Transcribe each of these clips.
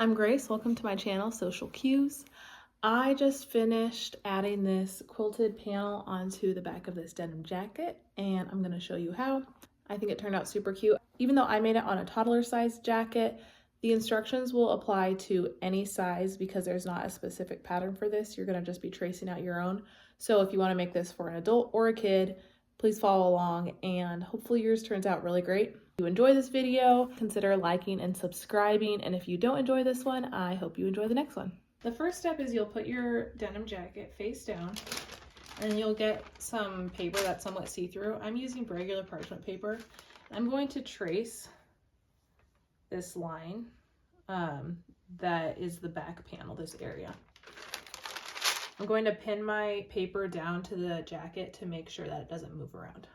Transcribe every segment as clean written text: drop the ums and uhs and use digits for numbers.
I'm Grace. Welcome to my channel, Social Cues. I just finished adding this quilted panel onto the back of this denim jacket, and I'm going to show you how. I think it turned out super cute. Even though I made it on a toddler size jacket, the instructions will apply to any size because there's not a specific pattern for this. You're going to just be tracing out your own. So if you want to make this for an adult or a kid, please follow along, and hopefully yours turns out really great. If you enjoy this video, consider liking and subscribing, and if you don't enjoy this one, I hope you enjoy the next one. The first step is you'll put your denim jacket face down, and you'll get some paper that's somewhat see-through. I'm using regular parchment paper. I'm going to trace this line that is the back panel, this area. I'm going to pin my paper down to the jacket to make sure that it doesn't move around.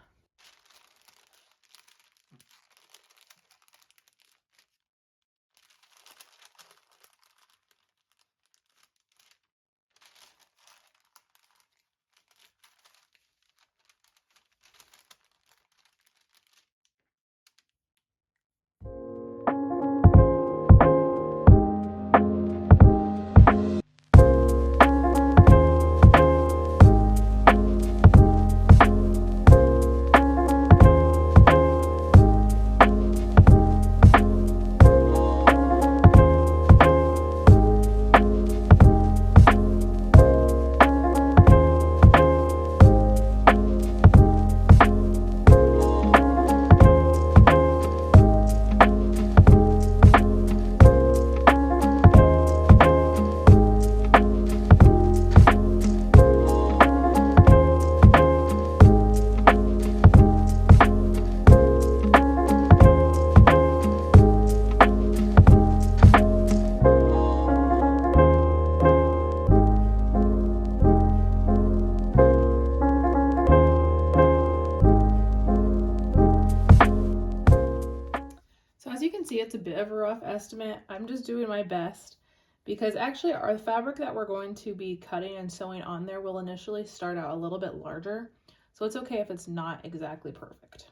As you can see, it's a bit of a rough estimate. I'm just doing my best because actually our fabric that we're going to be cutting and sewing on there will initially start out a little bit larger. So it's okay if it's not exactly perfect.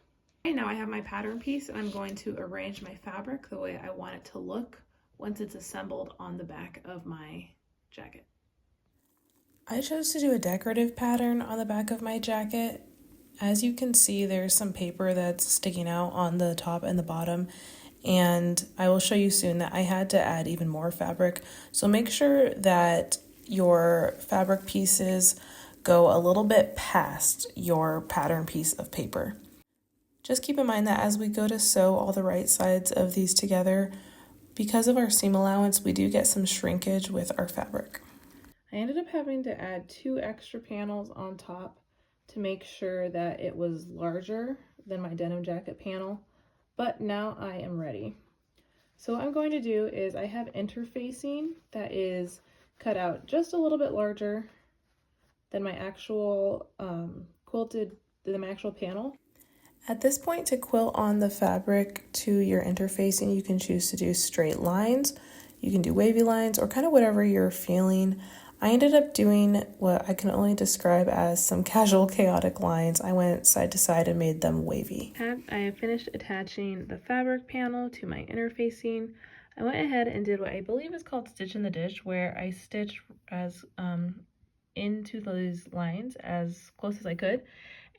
Okay, now I have my pattern piece and I'm going to arrange my fabric the way I want it to look once it's assembled on the back of my jacket. I chose to do a decorative pattern on the back of my jacket. As you can see, there's some paper that's sticking out on the top and the bottom, and I will show you soon that I had to add even more fabric. So make sure that your fabric pieces go a little bit past your pattern piece of paper. Just keep in mind that as we go to sew all the right sides of these together, because of our seam allowance, we do get some shrinkage with our fabric. I ended up having to add 2 extra panels on top to make sure that it was larger than my denim jacket panel, but now I am ready. So what I'm going to do is I have interfacing that is cut out just a little bit larger than my actual than my actual panel. At this point, to quilt on the fabric to your interfacing, you can choose to do straight lines, you can do wavy lines, or kind of whatever you're feeling. I ended up doing what I can only describe as some casual, chaotic lines. I went side to side and made them wavy. I finished attaching the fabric panel to my interfacing. I went ahead and did what I believe is called stitch in the ditch, where I stitched as into those lines as close as I could.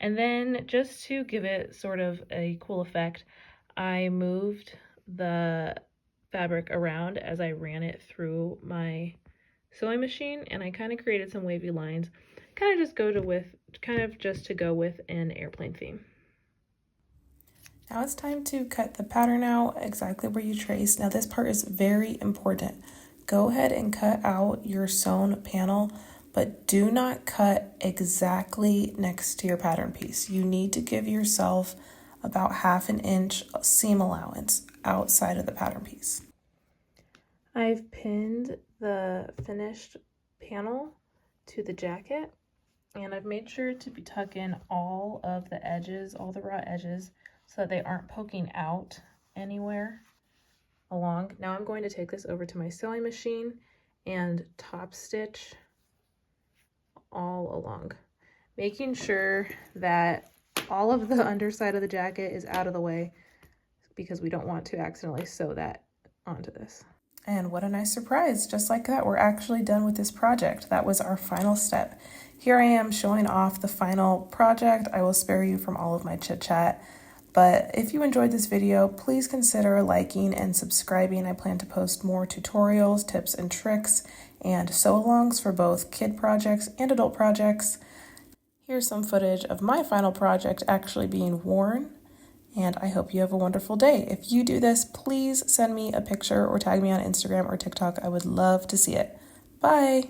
And then just to give it sort of a cool effect, I moved the fabric around as I ran it through my sewing machine, and I kind of created some wavy lines, kind of just to go with an airplane theme. Now it's time to cut the pattern out exactly where you trace. Now this part is very important. Go ahead and cut out your sewn panel, but do not cut exactly next to your pattern piece. You need to give yourself about 1/2 inch seam allowance outside of the pattern piece. I've pinned the finished panel to the jacket, and I've made sure to tuck in all of the edges, all the raw edges, so that they aren't poking out anywhere along. Now I'm going to take this over to my sewing machine and top stitch all along, making sure that all of the underside of the jacket is out of the way because we don't want to accidentally sew that onto this. And what a nice surprise. Just like that, we're actually done with this project. That was our final step. Here I am showing off the final project. I will spare you from all of my chit chat. But if you enjoyed this video, please consider liking and subscribing. I plan to post more tutorials, tips and tricks, and sew-alongs for both kid projects and adult projects. Here's some footage of my final project actually being worn. And I hope you have a wonderful day. If you do this, please send me a picture or tag me on Instagram or TikTok. I would love to see it. Bye.